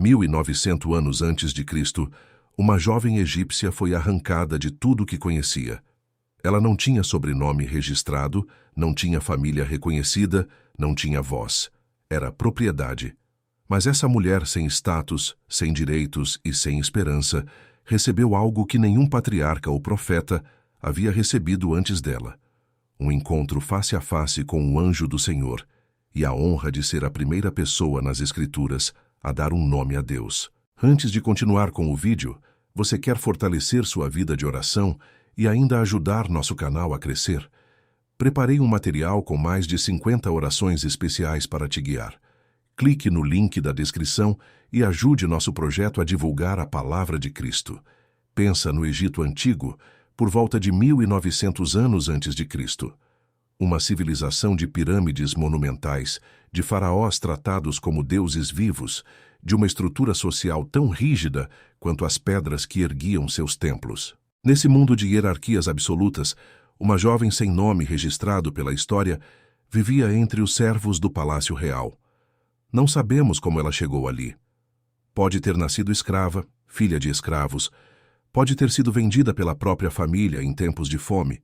1900 anos antes de Cristo, uma jovem egípcia foi arrancada de tudo o que conhecia. Ela não tinha sobrenome registrado, não tinha família reconhecida, não tinha voz. Era propriedade. Mas essa mulher sem status, sem direitos e sem esperança, recebeu algo que nenhum patriarca ou profeta havia recebido antes dela. Um encontro face a face com o anjo do Senhor e a honra de ser a primeira pessoa nas Escrituras a dar um nome a Deus. Antes de continuar com o vídeo, você quer fortalecer sua vida de oração e ainda ajudar nosso canal a crescer? Preparei um material com mais de 50 orações especiais para te guiar. Clique no link da descrição e ajude nosso projeto a divulgar a palavra de Cristo. Pensa no Egito Antigo, por volta de 1900 anos antes de Cristo. Uma civilização de pirâmides monumentais, de faraós tratados como deuses vivos, de uma estrutura social tão rígida quanto as pedras que erguiam seus templos. Nesse mundo de hierarquias absolutas, uma jovem sem nome registrado pela história vivia entre os servos do Palácio Real. Não sabemos como ela chegou ali. Pode ter nascido escrava, filha de escravos. Pode ter sido vendida pela própria família em tempos de fome.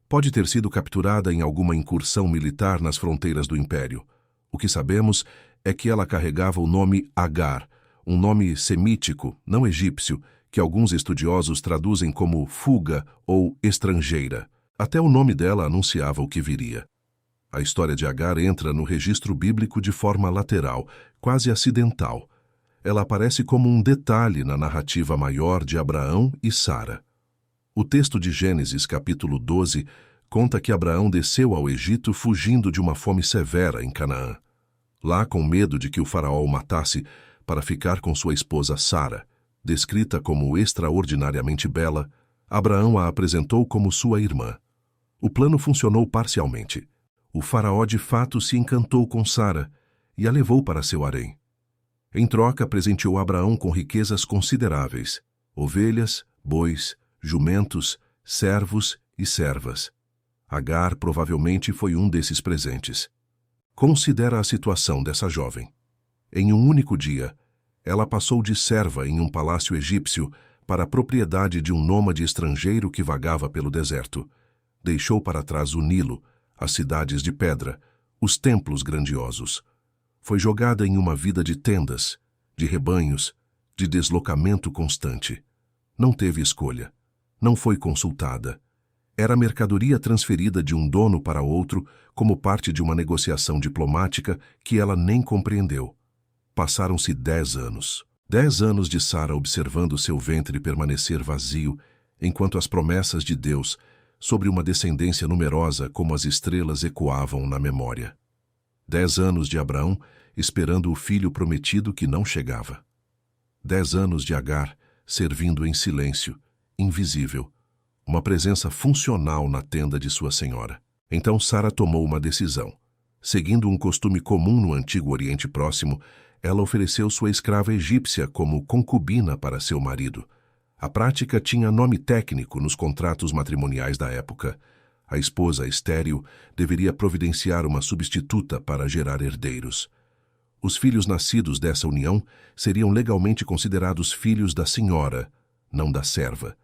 Pode ter sido capturada em alguma incursão militar nas fronteiras do Império. O que sabemos é que ela carregava o nome Agar, um nome semítico, não egípcio, que alguns estudiosos traduzem como fuga ou estrangeira. Até o nome dela anunciava o que viria. A história de Agar entra no registro bíblico de forma lateral, quase acidental. Ela aparece como um detalhe na narrativa maior de Abraão e Sara. O texto de Gênesis, capítulo 12, conta que Abraão desceu ao Egito fugindo de uma fome severa em Canaã. Lá, com medo de que o faraó o matasse, para ficar com sua esposa Sara, descrita como extraordinariamente bela, Abraão a apresentou como sua irmã. O plano funcionou parcialmente. O faraó de fato se encantou com Sara e a levou para seu harém. Em troca, presenteou Abraão com riquezas consideráveis: ovelhas, bois, jumentos, servos e servas. Agar provavelmente foi um desses presentes. Considera a situação dessa jovem. Em um único dia, ela passou de serva em um palácio egípcio para a propriedade de um nômade estrangeiro que vagava pelo deserto. Deixou para trás o Nilo, as cidades de pedra, os templos grandiosos. Foi jogada em uma vida de tendas, de rebanhos, de deslocamento constante. Não teve escolha. Não foi consultada. Era mercadoria transferida de um dono para outro como parte de uma negociação diplomática que ela nem compreendeu. Passaram-se 10 anos. 10 anos de Sara observando seu ventre permanecer vazio, enquanto as promessas de Deus sobre uma descendência numerosa como as estrelas ecoavam na memória. 10 anos de Abraão esperando o filho prometido que não chegava. 10 anos de Agar servindo em silêncio, invisível, uma presença funcional na tenda de sua senhora. Então Sara tomou uma decisão. Seguindo um costume comum no antigo Oriente Próximo, ela ofereceu sua escrava egípcia como concubina para seu marido. A prática tinha nome técnico nos contratos matrimoniais da época. A esposa estéril deveria providenciar uma substituta para gerar herdeiros. Os filhos nascidos dessa união seriam legalmente considerados filhos da senhora, não da serva.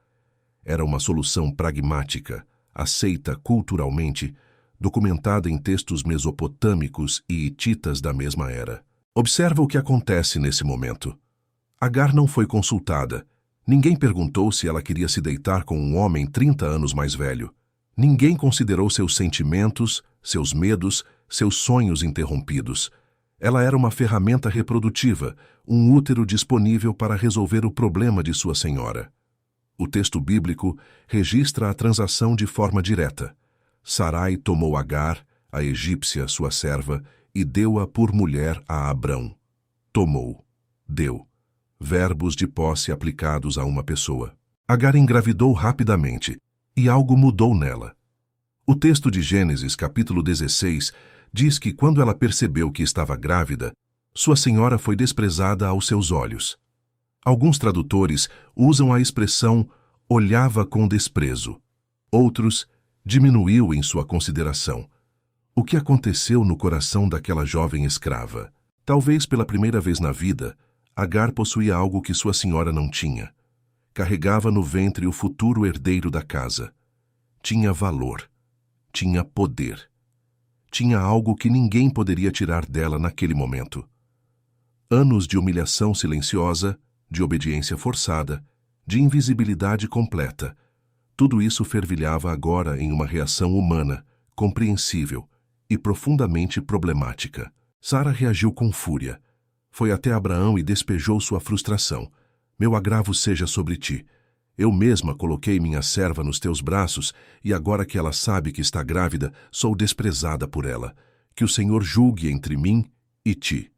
Era uma solução pragmática, aceita culturalmente, documentada em textos mesopotâmicos e hititas da mesma era. Observa o que acontece nesse momento. Agar não foi consultada. Ninguém perguntou se ela queria se deitar com um homem 30 anos mais velho. Ninguém considerou seus sentimentos, seus medos, seus sonhos interrompidos. Ela era uma ferramenta reprodutiva, um útero disponível para resolver o problema de sua senhora. O texto bíblico registra a transação de forma direta. Sarai tomou Agar, a egípcia, sua serva, e deu-a por mulher a Abrão. Tomou, deu. Verbos de posse aplicados a uma pessoa. Agar engravidou rapidamente, e algo mudou nela. O texto de Gênesis, capítulo 16, diz que quando ela percebeu que estava grávida, sua senhora foi desprezada aos seus olhos. Alguns tradutores usam a expressão olhava com desprezo. Outros, diminuiu em sua consideração. O que aconteceu no coração daquela jovem escrava? Talvez pela primeira vez na vida, Agar possuía algo que sua senhora não tinha. Carregava no ventre o futuro herdeiro da casa. Tinha valor. Tinha poder. Tinha algo que ninguém poderia tirar dela naquele momento. Anos de humilhação silenciosa, de obediência forçada, de invisibilidade completa. Tudo isso fervilhava agora em uma reação humana, compreensível e profundamente problemática. Sara reagiu com fúria. Foi até Abraão e despejou sua frustração. Meu agravo seja sobre ti. Eu mesma coloquei minha serva nos teus braços, e agora que ela sabe que está grávida, sou desprezada por ela. Que o Senhor julgue entre mim e ti.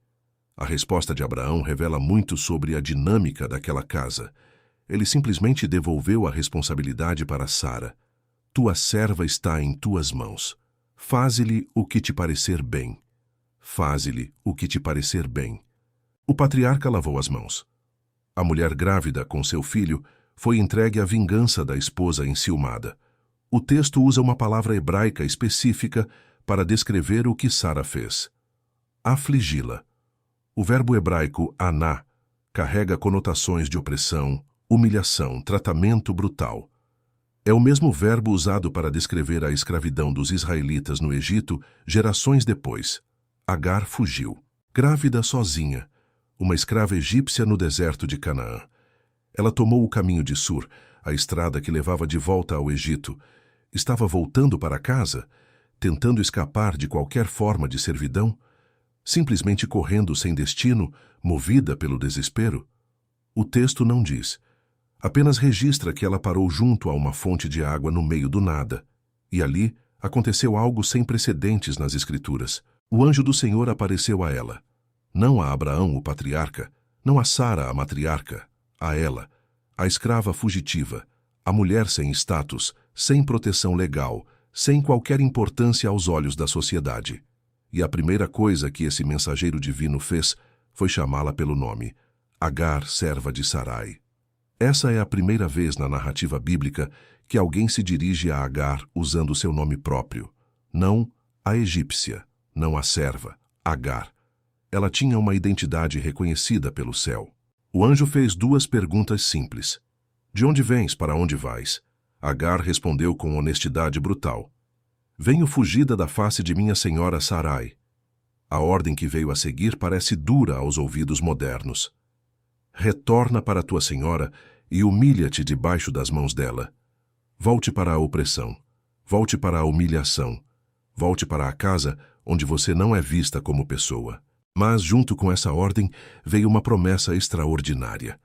A resposta de Abraão revela muito sobre a dinâmica daquela casa. Ele simplesmente devolveu a responsabilidade para Sara. Tua serva está em tuas mãos. Faze-lhe o que te parecer bem. Faze-lhe o que te parecer bem. O patriarca lavou as mãos. A mulher grávida com seu filho foi entregue à vingança da esposa enciumada. O texto usa uma palavra hebraica específica para descrever o que Sara fez. Afligi-la. O verbo hebraico aná carrega conotações de opressão, humilhação, tratamento brutal. É o mesmo verbo usado para descrever a escravidão dos israelitas no Egito gerações depois. Agar fugiu, grávida sozinha, uma escrava egípcia no deserto de Canaã. Ela tomou o caminho de Sur, a estrada que levava de volta ao Egito. Estava voltando para casa, tentando escapar de qualquer forma de servidão, simplesmente correndo sem destino, movida pelo desespero? O texto não diz. Apenas registra que ela parou junto a uma fonte de água no meio do nada. E ali aconteceu algo sem precedentes nas Escrituras. O anjo do Senhor apareceu a ela. Não a Abraão, o patriarca, não a Sara, a matriarca, a ela, a escrava fugitiva, a mulher sem status, sem proteção legal, sem qualquer importância aos olhos da sociedade. E a primeira coisa que esse mensageiro divino fez foi chamá-la pelo nome, Agar, serva de Sarai. Essa é a primeira vez na narrativa bíblica que alguém se dirige a Agar usando seu nome próprio. Não a egípcia, não a serva, Agar. Ela tinha uma identidade reconhecida pelo céu. O anjo fez duas perguntas simples. De onde vens, para onde vais? Agar respondeu com honestidade brutal. Venho fugida da face de minha senhora Sarai. A ordem que veio a seguir parece dura aos ouvidos modernos. Retorna para tua senhora e humilha-te debaixo das mãos dela. Volte para a opressão. Volte para a humilhação. Volte para a casa onde você não é vista como pessoa. Mas, junto com essa ordem, veio uma promessa extraordinária.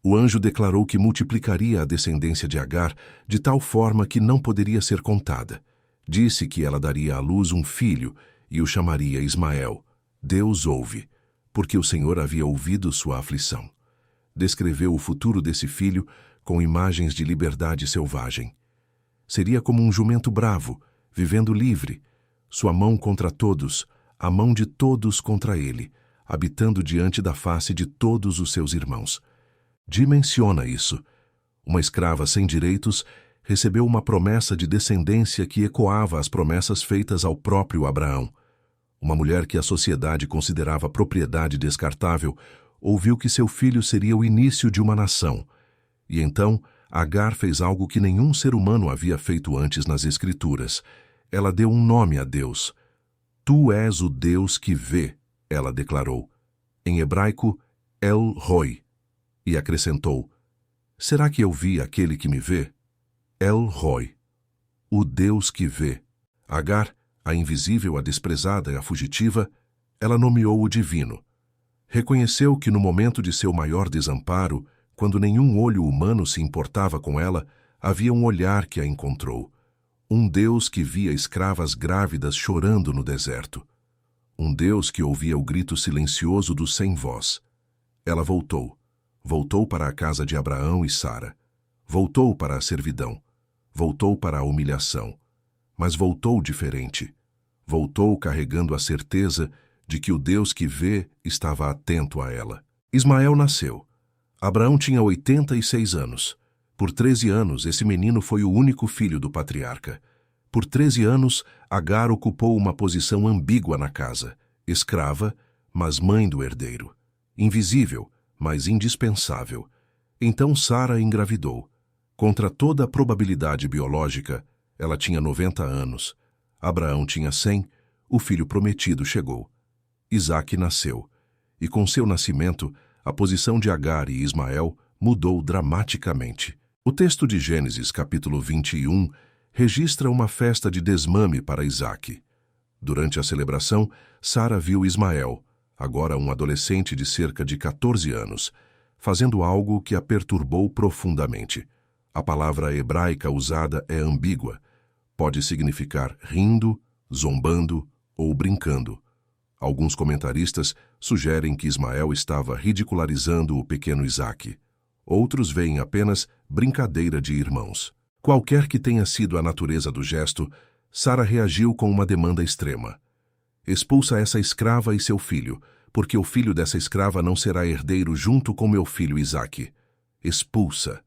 O anjo declarou que multiplicaria a descendência de Agar de tal forma que não poderia ser contada. Disse que ela daria à luz um filho e o chamaria Ismael. Deus ouve, porque o Senhor havia ouvido sua aflição. Descreveu o futuro desse filho com imagens de liberdade selvagem. Seria como um jumento bravo, vivendo livre, sua mão contra todos, a mão de todos contra ele, habitando diante da face de todos os seus irmãos. Dimensiona isso. Uma escrava sem direitos recebeu uma promessa de descendência que ecoava as promessas feitas ao próprio Abraão. Uma mulher que a sociedade considerava propriedade descartável ouviu que seu filho seria o início de uma nação. E então, Agar fez algo que nenhum ser humano havia feito antes nas Escrituras. Ela deu um nome a Deus. Tu és o Deus que vê, ela declarou. Em hebraico, El Roi. E acrescentou, será que eu vi aquele que me vê? El Roi. O Deus que vê. Agar, a invisível, a desprezada e a fugitiva, ela nomeou o divino. Reconheceu que no momento de seu maior desamparo, quando nenhum olho humano se importava com ela, havia um olhar que a encontrou. Um Deus que via escravas grávidas chorando no deserto. Um Deus que ouvia o grito silencioso do sem-voz. Ela voltou. Voltou para a casa de Abraão e Sara. Voltou para a servidão. Voltou para a humilhação. Mas voltou diferente. Voltou carregando a certeza de que o Deus que vê estava atento a ela. Ismael nasceu. Abraão tinha 86 anos. Por 13 anos, esse menino foi o único filho do patriarca. Por 13 anos, Agar ocupou uma posição ambígua na casa, escrava, mas mãe do herdeiro. Invisível, mas indispensável. Então Sara engravidou. Contra toda a probabilidade biológica, ela tinha 90 anos. Abraão tinha 100, o filho prometido chegou. Isaque nasceu, e com seu nascimento, a posição de Agar e Ismael mudou dramaticamente. O texto de Gênesis, capítulo 21, registra uma festa de desmame para Isaque. Durante a celebração, Sara viu Ismael, agora um adolescente de cerca de 14 anos, fazendo algo que a perturbou profundamente. A palavra hebraica usada é ambígua. Pode significar rindo, zombando ou brincando. Alguns comentaristas sugerem que Ismael estava ridicularizando o pequeno Isaque. Outros veem apenas brincadeira de irmãos. Qualquer que tenha sido a natureza do gesto, Sara reagiu com uma demanda extrema. Expulsa essa escrava e seu filho, porque o filho dessa escrava não será herdeiro junto com meu filho Isaque. Expulsa.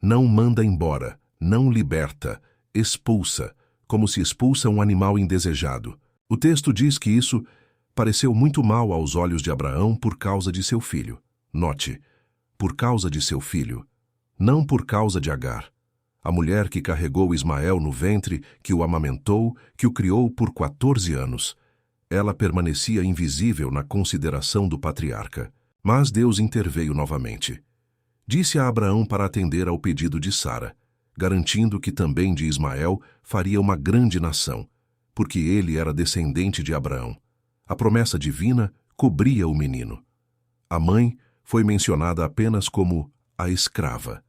Não manda embora, não liberta, expulsa, como se expulsa um animal indesejado. O texto diz que isso pareceu muito mal aos olhos de Abraão por causa de seu filho. Note, por causa de seu filho, não por causa de Agar, a mulher que carregou Ismael no ventre, que o amamentou, que o criou por 14 anos. Ela permanecia invisível na consideração do patriarca. Mas Deus interveio novamente. Disse a Abraão para atender ao pedido de Sara, garantindo que também de Ismael faria uma grande nação, porque ele era descendente de Abraão. A promessa divina cobria o menino. A mãe foi mencionada apenas como a escrava.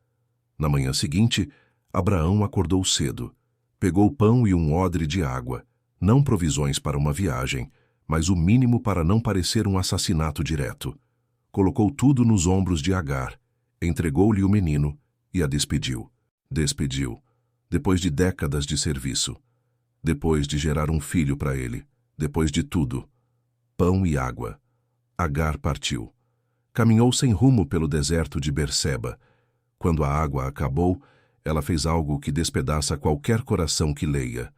Na manhã seguinte, Abraão acordou cedo, pegou pão e um odre de água, não provisões para uma viagem, mas o mínimo para não parecer um assassinato direto. Colocou tudo nos ombros de Agar, entregou-lhe o menino e a despediu. Despediu, depois de décadas de serviço, depois de gerar um filho para ele, depois de tudo, pão e água. Agar partiu. Caminhou sem rumo pelo deserto de Berseba. Quando a água acabou, ela fez algo que despedaça qualquer coração que leia.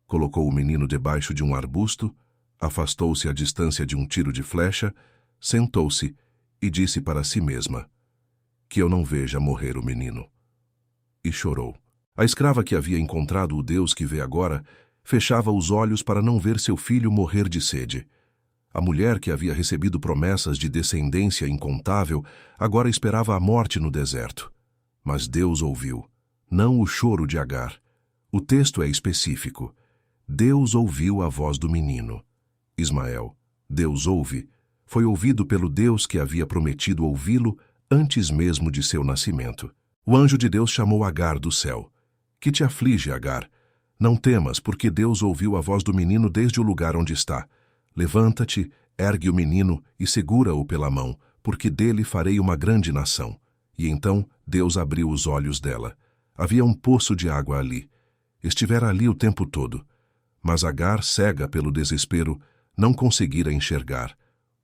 Colocou o menino debaixo de um arbusto, afastou-se à distância de um tiro de flecha, sentou-se e disse para si mesma: que eu não veja morrer o menino. E chorou. A escrava que havia encontrado o Deus que vê agora, fechava os olhos para não ver seu filho morrer de sede. A mulher que havia recebido promessas de descendência incontável, agora esperava a morte no deserto. Mas Deus ouviu, não o choro de Agar. O texto é específico. Deus ouviu a voz do menino. Ismael, Deus ouve, foi ouvido pelo Deus que havia prometido ouvi-lo antes mesmo de seu nascimento. O anjo de Deus chamou Agar do céu. Que te aflige, Agar? Não temas, porque Deus ouviu a voz do menino desde o lugar onde está. Levanta-te, ergue o menino e segura-o pela mão, porque dele farei uma grande nação. E então Deus abriu os olhos dela. Havia um poço de água ali. Estivera ali o tempo todo. Mas Agar, cega pelo desespero, não conseguira enxergar.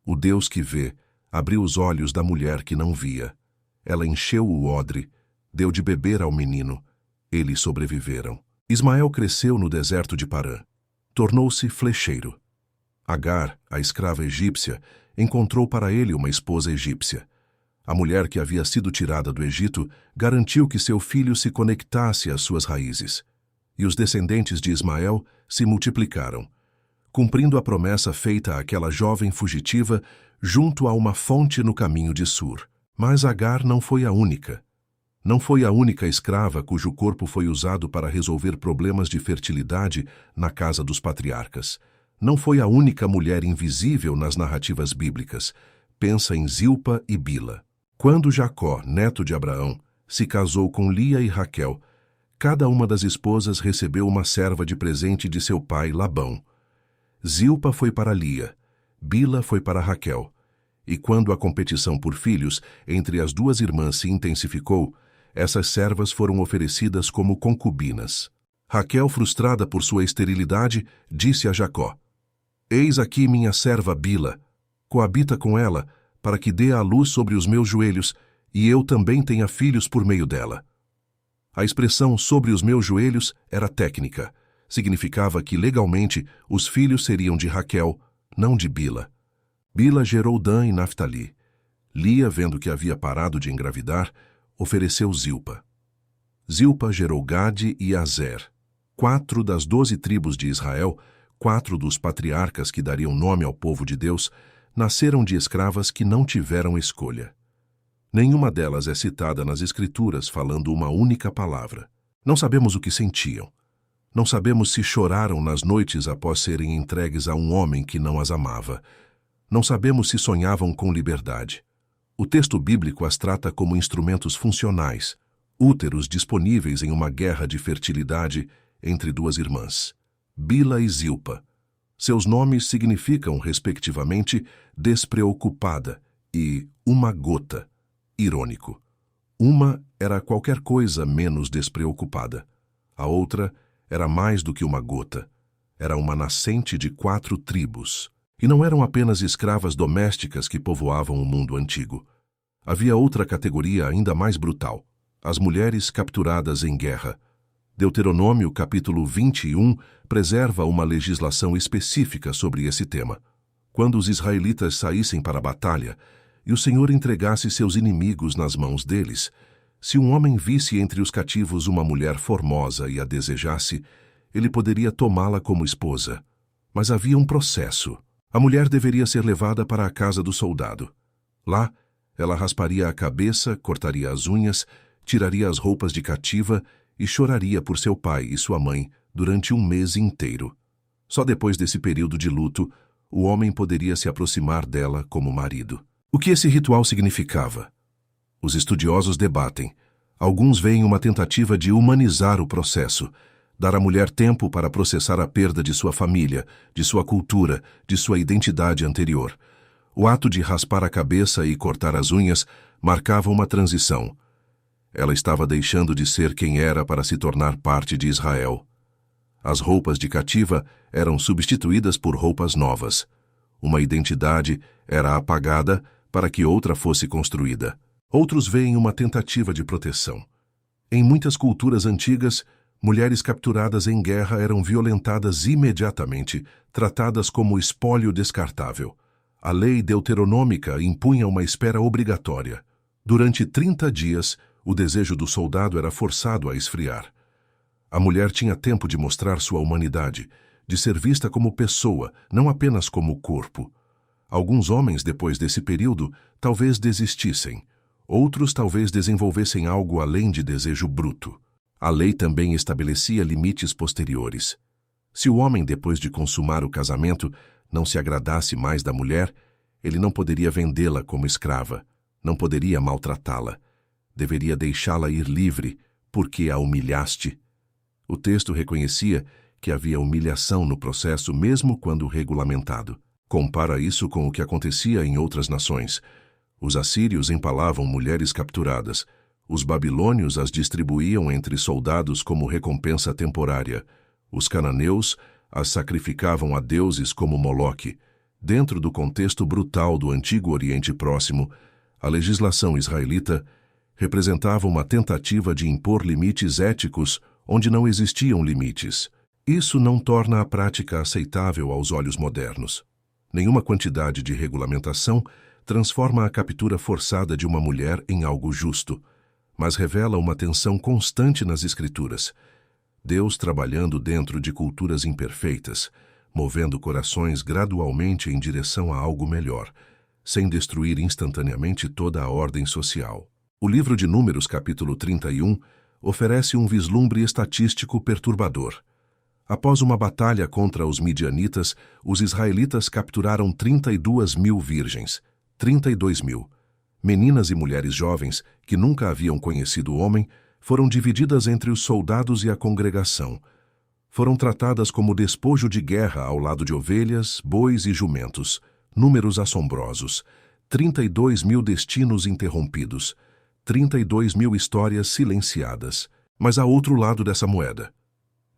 O Deus que vê abriu os olhos da mulher que não via. Ela encheu o odre, deu de beber ao menino. Eles sobreviveram. Ismael cresceu no deserto de Parã. Tornou-se flecheiro. Agar, a escrava egípcia, encontrou para ele uma esposa egípcia. A mulher que havia sido tirada do Egito garantiu que seu filho se conectasse às suas raízes. E os descendentes de Ismael se multiplicaram, cumprindo a promessa feita àquela jovem fugitiva junto a uma fonte no caminho de Sur. Mas Agar não foi a única. Não foi a única escrava cujo corpo foi usado para resolver problemas de fertilidade na casa dos patriarcas. Não foi a única mulher invisível nas narrativas bíblicas. Pensa em Zilpa e Bila. Quando Jacó, neto de Abraão, se casou com Lia e Raquel, cada uma das esposas recebeu uma serva de presente de seu pai Labão. Zilpa foi para Lia, Bila foi para Raquel. E quando a competição por filhos entre as duas irmãs se intensificou, essas servas foram oferecidas como concubinas. Raquel, frustrada por sua esterilidade, disse a Jacó: Eis aqui minha serva Bila, coabita com ela, para que dê à luz sobre os meus joelhos, e eu também tenha filhos por meio dela. A expressão sobre os meus joelhos era técnica. Significava que, legalmente, os filhos seriam de Raquel, não de Bila. Bila gerou Dan e Naftali. Lia, vendo que havia parado de engravidar, ofereceu Zilpa. Zilpa gerou Gade e Azer, 4 das 12 tribos de Israel, 4 dos patriarcas que dariam nome ao povo de Deus, nasceram de escravas que não tiveram escolha. Nenhuma delas é citada nas Escrituras falando uma única palavra. Não sabemos o que sentiam. Não sabemos se choraram nas noites após serem entregues a um homem que não as amava. Não sabemos se sonhavam com liberdade. O texto bíblico as trata como instrumentos funcionais, úteros disponíveis em uma guerra de fertilidade entre duas irmãs, Bila e Zilpa. Seus nomes significam, respectivamente, despreocupada e uma gota, irônico. Uma era qualquer coisa menos despreocupada. A outra era mais do que uma gota. Era uma nascente de 4 tribos. E não eram apenas escravas domésticas que povoavam o mundo antigo. Havia outra categoria ainda mais brutal: as mulheres capturadas em guerra. Deuteronômio, capítulo 21, preserva uma legislação específica sobre esse tema. Quando os israelitas saíssem para a batalha e o Senhor entregasse seus inimigos nas mãos deles, se um homem visse entre os cativos uma mulher formosa e a desejasse, ele poderia tomá-la como esposa. Mas havia um processo. A mulher deveria ser levada para a casa do soldado. Lá, ela rasparia a cabeça, cortaria as unhas, tiraria as roupas de cativa e choraria por seu pai e sua mãe durante um mês inteiro. Só depois desse período de luto, o homem poderia se aproximar dela como marido. O que esse ritual significava? Os estudiosos debatem. Alguns veem uma tentativa de humanizar o processo, dar à mulher tempo para processar a perda de sua família, de sua cultura, de sua identidade anterior. O ato de raspar a cabeça e cortar as unhas marcava uma transição. Ela estava deixando de ser quem era para se tornar parte de Israel. As roupas de cativa eram substituídas por roupas novas. Uma identidade era apagada para que outra fosse construída. Outros veem uma tentativa de proteção. Em muitas culturas antigas, mulheres capturadas em guerra eram violentadas imediatamente, tratadas como espólio descartável. A lei deuteronômica impunha uma espera obrigatória. Durante 30 dias, o desejo do soldado era forçado a esfriar. A mulher tinha tempo de mostrar sua humanidade, de ser vista como pessoa, não apenas como corpo. Alguns homens, depois desse período, talvez desistissem. Outros talvez desenvolvessem algo além de desejo bruto. A lei também estabelecia limites posteriores. Se o homem, depois de consumar o casamento, não se agradasse mais da mulher, ele não poderia vendê-la como escrava, não poderia maltratá-la. Deveria deixá-la ir livre, porque a humilhaste. O texto reconhecia que havia humilhação no processo mesmo quando regulamentado. Compara isso com o que acontecia em outras nações. Os assírios empalavam mulheres capturadas. Os babilônios as distribuíam entre soldados como recompensa temporária. Os cananeus as sacrificavam a deuses como Moloque. Dentro do contexto brutal do Antigo Oriente Próximo, a legislação israelita representava uma tentativa de impor limites éticos onde não existiam limites. Isso não torna a prática aceitável aos olhos modernos. Nenhuma quantidade de regulamentação transforma a captura forçada de uma mulher em algo justo, mas revela uma tensão constante nas Escrituras. Deus trabalhando dentro de culturas imperfeitas, movendo corações gradualmente em direção a algo melhor, sem destruir instantaneamente toda a ordem social. O livro de Números, capítulo 31, oferece um vislumbre estatístico perturbador. Após uma batalha contra os midianitas, os israelitas capturaram 32.000 virgens, 32.000. Meninas e mulheres jovens, que nunca haviam conhecido o homem, foram divididas entre os soldados e a congregação. Foram tratadas como despojo de guerra ao lado de ovelhas, bois e jumentos. Números assombrosos. 32.000 destinos interrompidos. 32.000 histórias silenciadas. Mas há outro lado dessa moeda.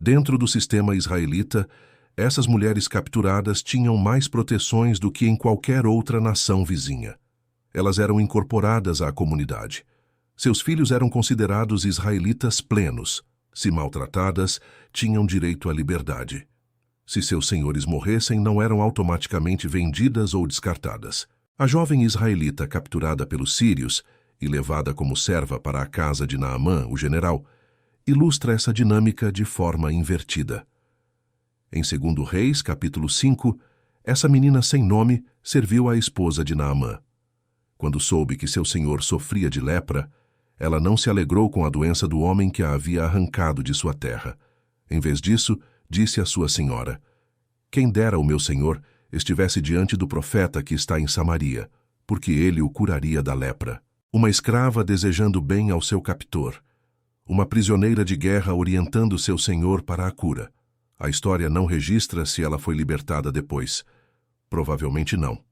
Dentro do sistema israelita, essas mulheres capturadas tinham mais proteções do que em qualquer outra nação vizinha. Elas eram incorporadas à comunidade. Seus filhos eram considerados israelitas plenos. Se maltratadas, tinham direito à liberdade. Se seus senhores morressem, não eram automaticamente vendidas ou descartadas. A jovem israelita capturada pelos sírios e levada como serva para a casa de Naamã, o general, ilustra essa dinâmica de forma invertida. Em 2 Reis, capítulo 5, essa menina sem nome serviu à esposa de Naamã. Quando soube que seu senhor sofria de lepra, ela não se alegrou com a doença do homem que a havia arrancado de sua terra. Em vez disso, disse à sua senhora: quem dera o meu senhor estivesse diante do profeta que está em Samaria, porque ele o curaria da lepra. Uma escrava desejando bem ao seu captor. Uma prisioneira de guerra orientando seu senhor para a cura. A história não registra se ela foi libertada depois. Provavelmente não.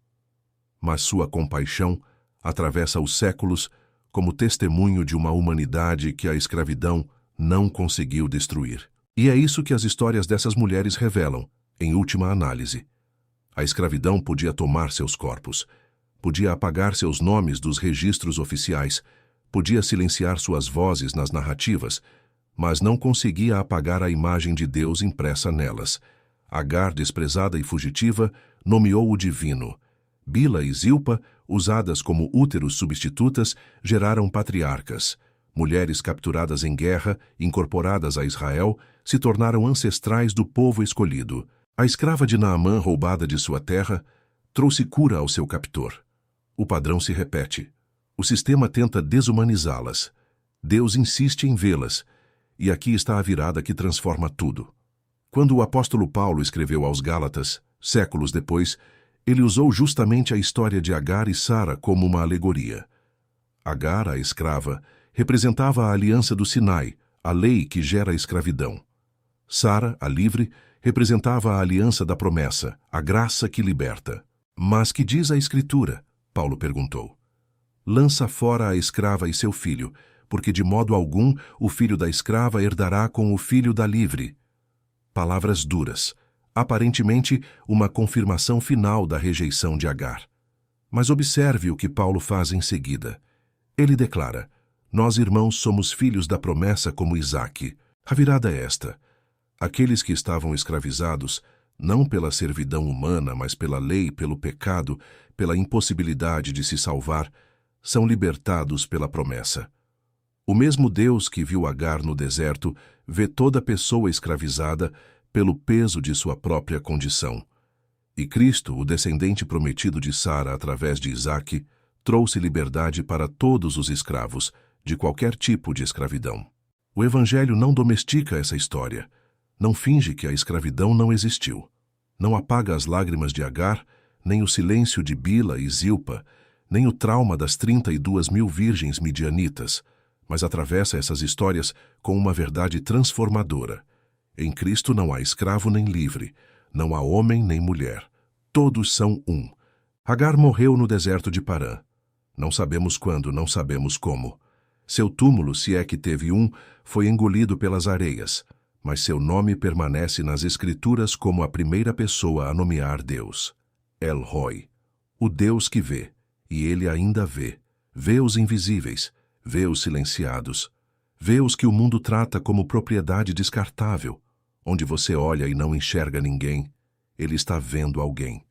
Mas sua compaixão atravessa os séculos como testemunho de uma humanidade que a escravidão não conseguiu destruir. E é isso que as histórias dessas mulheres revelam, em última análise. A escravidão podia tomar seus corpos, podia apagar seus nomes dos registros oficiais, podia silenciar suas vozes nas narrativas, mas não conseguia apagar a imagem de Deus impressa nelas. Agar, desprezada e fugitiva, nomeou o divino. Bila e Zilpa, usadas como úteros substitutas, geraram patriarcas. Mulheres capturadas em guerra, incorporadas a Israel, se tornaram ancestrais do povo escolhido. A escrava de Naamã, roubada de sua terra, trouxe cura ao seu captor. O padrão se repete. O sistema tenta desumanizá-las. Deus insiste em vê-las. E aqui está a virada que transforma tudo. Quando o apóstolo Paulo escreveu aos Gálatas, séculos depois, ele usou justamente a história de Agar e Sara como uma alegoria. Agar, a escrava, representava a aliança do Sinai, a lei que gera a escravidão. Sara, a livre, representava a aliança da promessa, a graça que liberta. Mas que diz a Escritura? Paulo perguntou. Lança fora a escrava e seu filho, porque de modo algum o filho da escrava herdará com o filho da livre. Palavras duras, aparentemente uma confirmação final da rejeição de Agar. Mas observe o que Paulo faz em seguida. Ele declara: nós irmãos somos filhos da promessa como Isaque. A virada é esta: aqueles que estavam escravizados, não pela servidão humana, mas pela lei, pelo pecado, pela impossibilidade de se salvar, são libertados pela promessa. O mesmo Deus que viu Agar no deserto vê toda pessoa escravizada pelo peso de sua própria condição. E Cristo, o descendente prometido de Sara através de Isaque, trouxe liberdade para todos os escravos, de qualquer tipo de escravidão. O Evangelho não domestica essa história, não finge que a escravidão não existiu. Não apaga as lágrimas de Agar, nem o silêncio de Bila e Zilpa, nem o trauma das 32.000 virgens midianitas, mas atravessa essas histórias com uma verdade transformadora. Em Cristo não há escravo nem livre, não há homem nem mulher. Todos são um. Agar morreu no deserto de Parã. Não sabemos quando, não sabemos como. Seu túmulo, se é que teve um, foi engolido pelas areias, mas seu nome permanece nas Escrituras como a primeira pessoa a nomear Deus. El Roi, o Deus que vê, e ele ainda vê. Vê os invisíveis, vê os silenciados, vê os que o mundo trata como propriedade descartável. Onde você olha e não enxerga ninguém, ele está vendo alguém.